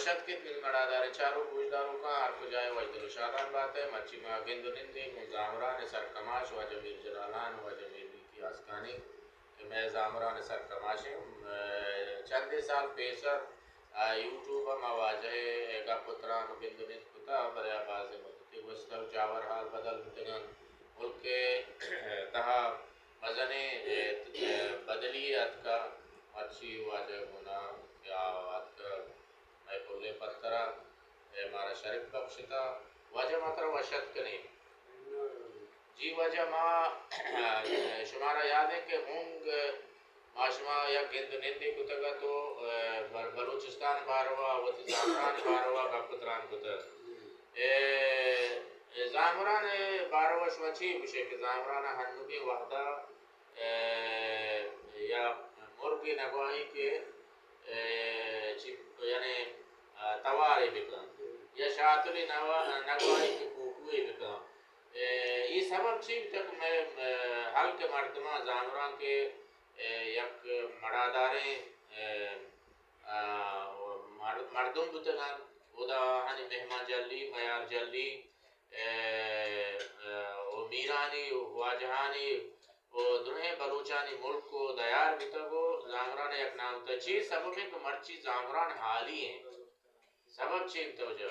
وشت کے تین مڑا دار چاروں گوشداروں کا ہر کو جائے وجدل شادان بات ہے مچی ما گند نندے مزامران سر کماش و جمیل جلالان و جمیل کی آسکانی کہ میں زامران سر کماشیں چند سال پیسر یوٹیوب مواجہ گا پتران گند نند کتا برای آباز مدتی وستو جاور حال بدل مدگن ملک تہا مزنے بدلیت کا اچھی واجہ ہونا یا وات کا میں کلے پترہ ہمارا شریف بخشتا واجہ ماتر وشت کریں جی واجہ ما شمارا یاد ہے کہ ہونگ ماشما یا گند نندے کتگا تو بلوچستان باروا و زامران باروا گپتران کتر زامران باروا شوچی بشے کہ زامران ہنوگی وحدہ یا مرگی نگواہی کے یعنی تواری بکن یا شاعتلی نگواہی کے کوکوی بکن یہ سبب چیز تک میں حل کے مردمہ زامران کے یک مڑاداریں مردم بتگن خدا ہنی مہمان جلی میار جلی و میرانی و واجہانی و دنہیں بلوچانی ملک کو دیار بتگو زامران ایک نام تا چیز سبب ہے کہ مرچی زامران حالی ہیں سبب چیز توجہ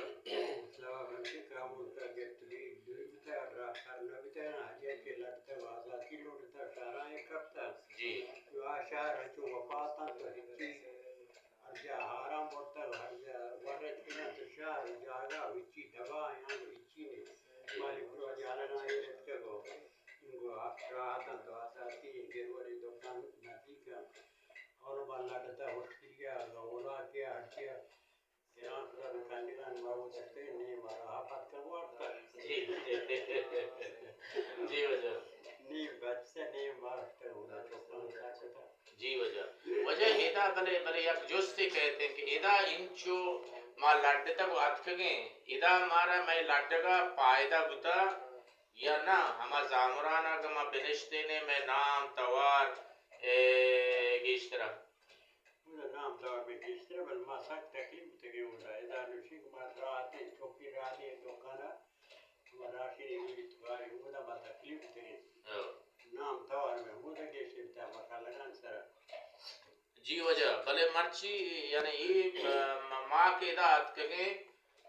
سبب ہے کہ کامون کا گتری دوری بتا راکھار نبیتا ہے حجیہ کے لڑتا وازاتی لوٹتا شارائیں کرتا جی جو آشار رچو وفاتا تو ہچی ارجا حرام بورتا ارجا ورد کنا تو شار جاگا وچی دبا یہاں وچی نے مالی پرو جانا یہ رکھتے گو انگو راحتا تو آساتی گروری دکان نتیکا اور بالا لڑتا وشکریا اولا کیا ہٹیا ایران خدا بکاندگان بابو سکتے نہیں مارا حافظ کا وارتا جی وجہ نہیں بچتے نہیں مارتا ہونا دکان ساکتا جی وجہ ایدہ بلے یک جستے کہتے ہیں کہ ایدہ انچو ما لڑتا کو اتکگیں ایدہ مارا میں لڑتا پائدہ بتا یا نا ہما زامرانا کا ما بنشتے نے میں نام توار گیشترہ نام توار میں گیشترہ بل ما ساک تکلیف تکے ہوتا ہے ایدہ نوشی ما راتے چوکی راتے دکانا ما راشی ریگولی تواری ہوتا ما تکلیف تکے نام توار میں ہوتا گیشتے بتا مکالگان سر جی وجہ بلے مرچی یعنی یہ ماں کے دا اتکگیں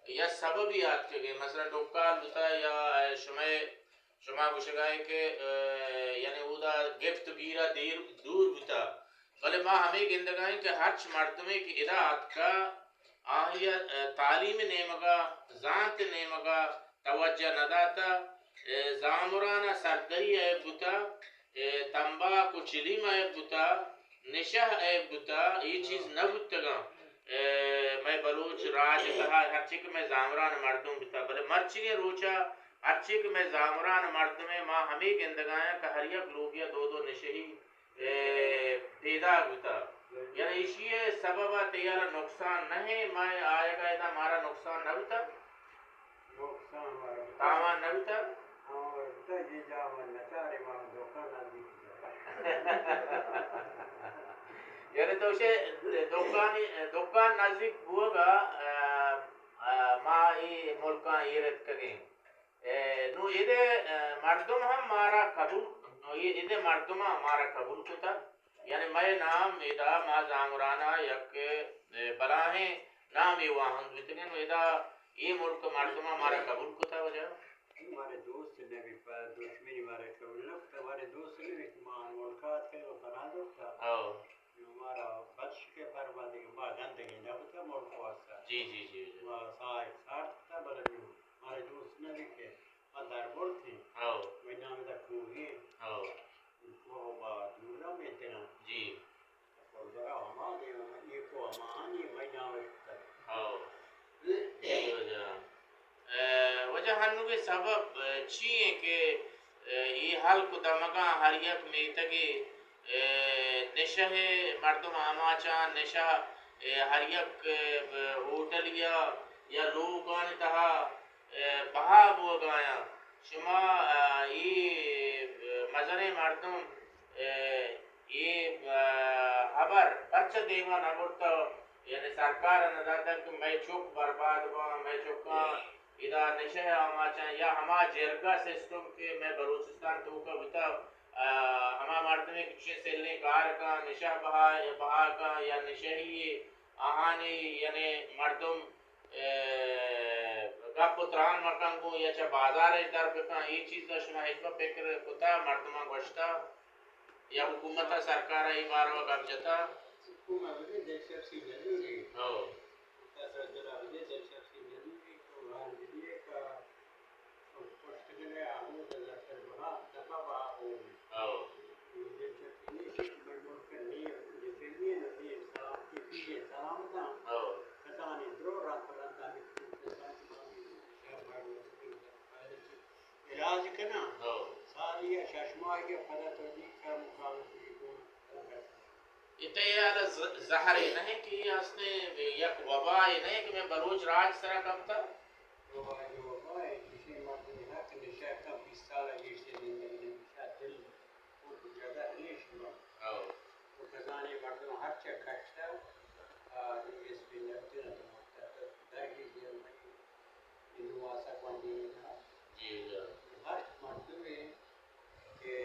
یا سبب ہی اتکگیں مثلا ڈوکال بتا یا شما گوشگائیں کہ یعنی وہ دا گفت گیرہ دور بتا بلے ماں ہمیں گندگائیں کہ ہرچ مردمے کی ادا اتکا آہیا تعلیم نیمگا زانت نیمگا توجہ نداتا زامرانا سردری عیب بتا تنباکو چلیم عیب بتا نشہ عیب بتا یہ چیز نہ بتگا میں بلوچ راج کہا ہرچی کہ میں زامران مردم بتا بلے مرچی کے روچا ہرچی کہ میں زامران مردم ماں ہمیں گندگایا کہ ہر یک لوگیا دو نشہی پیدا بتا یعنی اسی سببہ تیارہ نقصان نہیں میں آئے گا ایدہ ہمارا نقصان نہ بتا نقصان ہمارا تاوان نہ بتا اور بتا یہ جاوان نچارے ماں دکان نہ دیکھ یعنی تو اسے دکان نزدیک ہوگا ماں ای ملکان یہ رت کگیں نو ایدے مردم ہم مارا قبول ایدے مردم ہمارا قبول کتا یعنی میں نام ایدہ ما زامرانا یک بلاہیں نام ایواہن بتگیں نو ایدہ یہ ملک مردم ہمارا قبول کتا وجہ ہمارے دوست نے بھی دشمنی ہمارے قبول نکتا ہمارے دوست نے بھی مان ملکات کے وہ تناظر تھا ہمارا بچ کے فرمانے کے بعد گندگی نہ ہوتا ملک واسطہ جی سائے ساتھ تھا بلد ہمارے دوست نے بھی کہ اندر بول تھی وہ نام دا کوہی وہ با دورا میں تینا جی اور ذرا ہمارے یہ کو ہمانی میں نام وجہ ہنو کے سبب چیئے کہ یہ حل کو دمگا ہر یک میں تگی نشہ مردم آماچان نشہ ہر یک ہوتل یا لوگان تہا بہا بوگایا شما یہ مزن مردم یہ خبر اچھا دیما نبورتا یعنی سرکار نداتا کہ میں چوک برباد ہوا میں چوکا ادا نشہ ہما چاہیں یا ہما جرگا سسٹم کے میں بلوچستان تو کا بتا ہما مردمی کچھ سیلنے کار کا نشہ بہا کا یا نشہی آہانی یعنی مردم گپ تران مکنگو یا چا بازار در بکن یہ چیز دا شما حجبہ فکر کتا مردمان گوشتا یا حکومت سرکار ای بارو گپ جتا حکومت بھی دلچسپ سی ضروری او تصدر بھی دلچسپ سی ضروری تو حال بھی کا پشت گلے آمود دفتر بہا دفع بہا ہو او دلچسپ نہیں سی میں ملک نہیں جسے نہیں سلام کی پیجے سلام دا او کتانی درو رات رندانی علاج کنا او ساری ششمائی پدا تو دی کا مقابل اتیا زہر ہی نہیں کہ اس نے یک وبا ہی نہیں کہ میں بلوچ راج سرا کب تھا وبا ہے کسی مرد نے حق نشاء کا 20 سال یہ سے زندگی نشاء دل وہ جگہ نہیں شما او تو کسانی مردم ہر چا کشتا اس پہ نرتی نہ تو درگی دیر میں انو آسا کواندی جی ہر مردم ہے کہ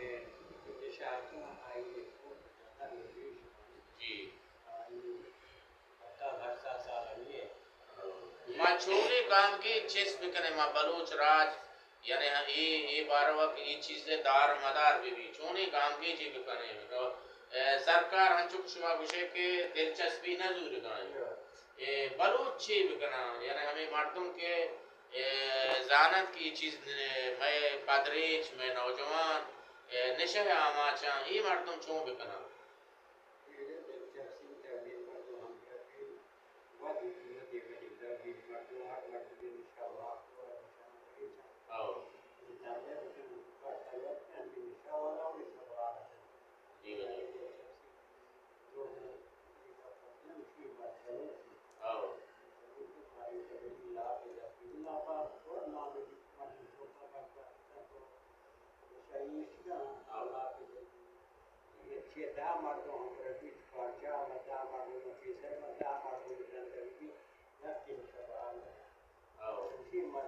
نشاء کا آئی جگہ نہیں جی ما چھوڑے کام کی چیز بکنے ما بلوچ راج یعنی یہ بارہ وقت یہ چیزیں دار مدار بھی چھوڑے کام کی چیز بکنے سرکار ہنچک شما گوشے کے دلچسپی نہ ضرور کریں بلوچ چی بکنا یعنی ہمیں مردم کے زانت کی چیز میں قدریچ میں نوجوان نشہ آماچاں یہ مردم چون بکنا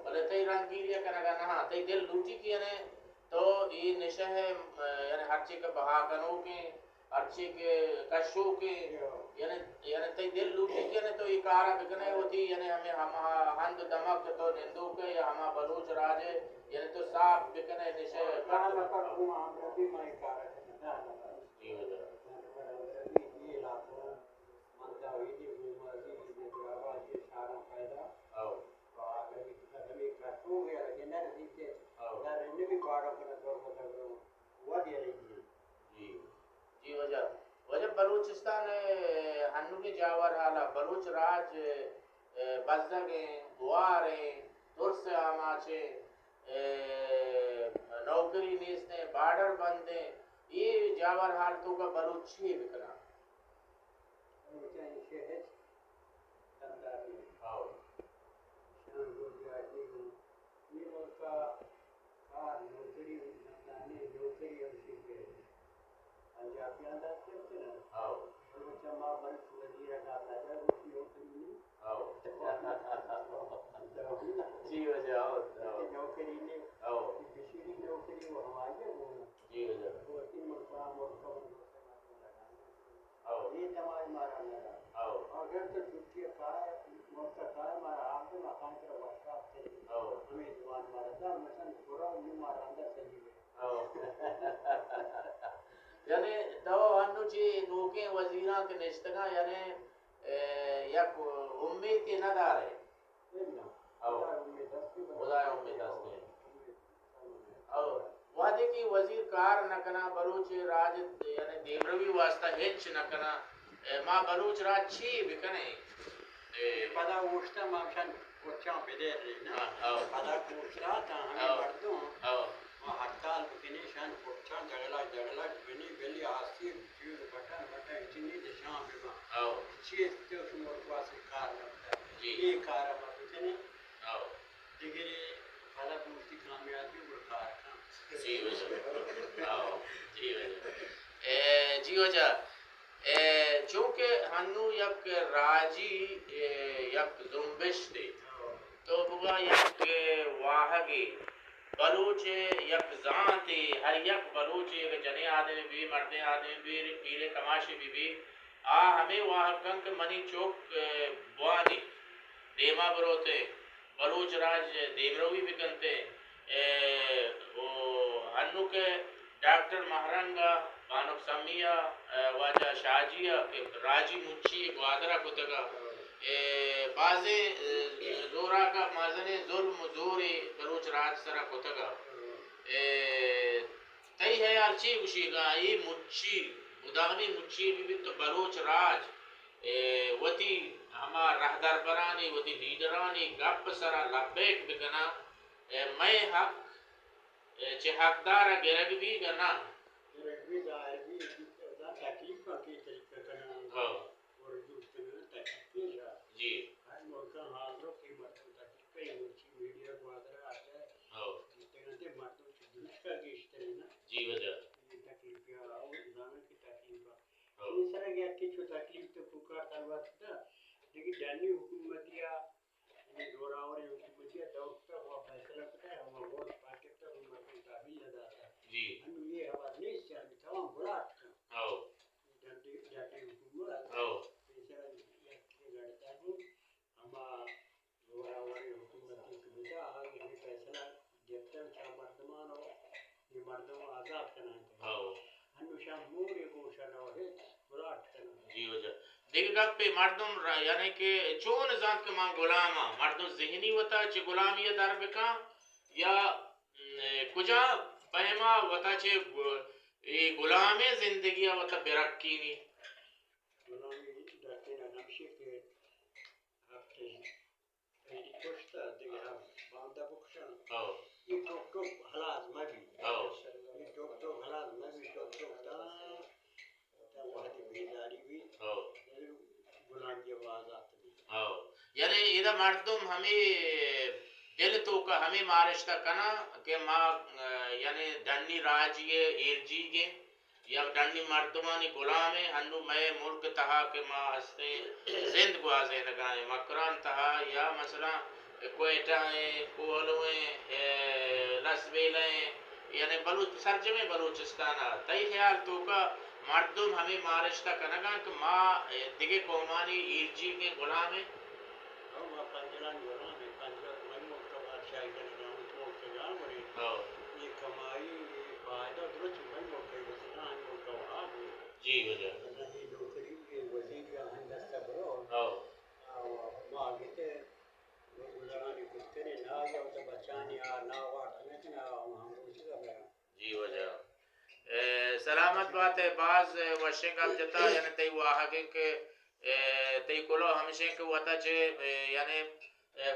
بلے تی رنگیریا کنگا نہا تی دل لوٹی کی یعنی تو یہ نشہ ہے یعنی ہر چیز کا بہا کنو کے ہر چیز کے کشو کے یعنی تی دل لوٹی کی یعنی تو یہ کارا بکنے ہوتی یعنی ہمیں ہند دمک تو نندو کے یا ہما بلوچ راجے یعنی تو صاف بکنے نشہ جی وجہ بلوچستان ہنو کے جاور حالا بلوچ راج بزدگیں گواریں ترس آماچے نوکری نیستے بارڈر بندیں یہ جاور حالتوں کا بلوچی بکنا جی وجہ یعنی تو ہنو چی نوکیں وزیراں کے نشتگاں یعنی یک امید کے نہ دارے خدا امید دستے اور وعدے کی وزیر کار نہ کنا بلوچ راج یعنی دیمروی واسطہ ہچ نہ کنا ما بلوچ راج چی بکنے پدا اوشتا مامشان کوچاں پیدے رہی نا پدا کوشتا تا ہمیں مردوں ہڑتال بکنی شان کوچاں جگلا بنی بلی آسی چیز بٹن اتنی دشان بیما چیز تو شمور پاس کار لگتا ہے یہ کار بکنی دیگری پدا دوستی کامیابی برکار کام جی وجہ جی وجہ چونکہ ہنو یک راجی یک زنبش دے تو بگا یک واہگی بلوچ یک ذات ہر یک بلوچ یک جنے آدمی بھی مردیں آدمی بھی پیلے کماشی بھی ہمیں واہگن کے منی چوک بوانی دیما بروتے بلوچ راج دیمروی بھی کنتے ہنو کے ڈاکٹر مہرنگا بانک سمیہ واجہ شاجیہ راجی منچی گوادرہ کتگا بازیں زورا کا مازنے ظلم زوری بلوچ راج سرا کتگا تئی ہے ارچی گوشی گا یہ منچی مداغنی منچی بھی تو بلوچ راج وتی ہما رہدر برانی وتی لیڈرانی گپ سرا لبیک بکنا میں حق چه حقدار گرگ بھی گنا رگوی ظاہر بھی دا تکلیف کی طریقہ کرنا ہاں اور دوسرے تکلیف جا جی ہر ملکہ حاضروں کی مردم تکلیف ہے اونچی میڈیا گوادر آتا ہے ہاں جتنے مردم کی دنش کا گیشتر ہے نا جی وجہ یہ تکلیف ہے اور زمان کی تکلیف ہاں ہے اس طرح گیا کہ جو تکلیف تو پکار تلوات تھا لیکن ڈانی حکومتیا دوراوری حکومتیا دوستا ہوا فیصلہ پتا ہے ہم ووٹ پاکے تک مردم تحویل ادا تھا جی ہم یہ حوال نہیں چاہتے تمام بلاٹ کا ہاں جاتی حکومت ہاں پیسہ یہ لڑتا ہے ہما دوراوری حکومت کی بجا آگے ہمیں فیصلہ دیتا ہے کہ مردمان ہو یہ مردم آزاد کرنا ہے ہاں ہم شام موری گوشن ہو ہے بلاٹ کرنا جی وجہ دیکھ گا پہ مردم یعنی کہ چون ذات کے ماں غلاما مردم ذہنی ہوتا چھ غلامی در بکا یا کجا پہما وتا چھ غلام زندگی وتا برکینی غلامی درتے نا نمشی کے ہفتے ایدی کشتا دیگه هم بانده بکشن ہاں یہ ٹوک ٹوک حلاز مبی ہاں یہ ٹوک ٹوک حلاز مبی ٹوک ٹوک تا وحدی بیداری بھی ہاں غلام کی آواز آتی بھی ہاں یعنی یہ مردم ہمیں دل تو کا ہمیں مارشتہ کنا کہ ماں یعنی دنی راجیے ایرجیگے یا دنی مردمانی غلامے ہنو میں ملک تہا کہ ماں ہستے زند گوازے نگائیں مکران تہا یا مثلا کوئٹائیں کولویں لسبیلیں یعنی بلوچ سرجمے بلوچستانہ تئی خیال تو کا مردم ہمیں مارشتہ کنگا کہ ماں دیگے قومانی ایرجی کے غلام ہیں اور وہ پنجلان غلام ہے پنجلان میں ملک کا بادشاہی کرنا اس ملک کے جان بڑی یہ کمائی یہ فائدہ درست میں ملک کے وسیلہ ہم ملک کا وہاں جی وجہ یہ نوکری کے وزیر کا ہندسہ برو ہاں وہ آگے تے گزرانی کچھ کرے نہ یا تو بچانی نہ وقت میں کہ نہ ہم کچھ کر رہے ہیں جی وجہ سلامت بات ہے بعض وشنگ اب جتا یعنی تی واہگے کہ تی کلو ہمشہ کہ وطا چھے یعنی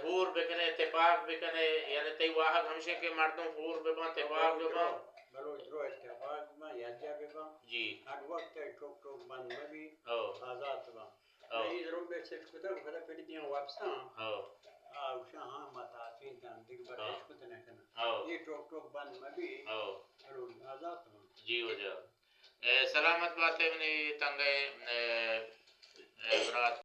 ہور بکنے اتفاق بکنے یعنی تی واہگ ہمشہ کہ مردم ہور بکن اتفاق بکن بلوچ رو اتفاق میں یجا بکن جی ہر وقت ٹوک ٹوک بند میں بھی آزاد بکن ہاں میں ضرور بے سیٹ کتا خدا پھر دیاں واپساں ہاں اوشا ہاں متاثرین تن دیکھ برداشت کو تنے کنا ہاں یہ ٹوک ٹوک بند میں بھی ہاں ضرور آزاد بکن جی وجہ سلامت بات ہے منی تنگے برات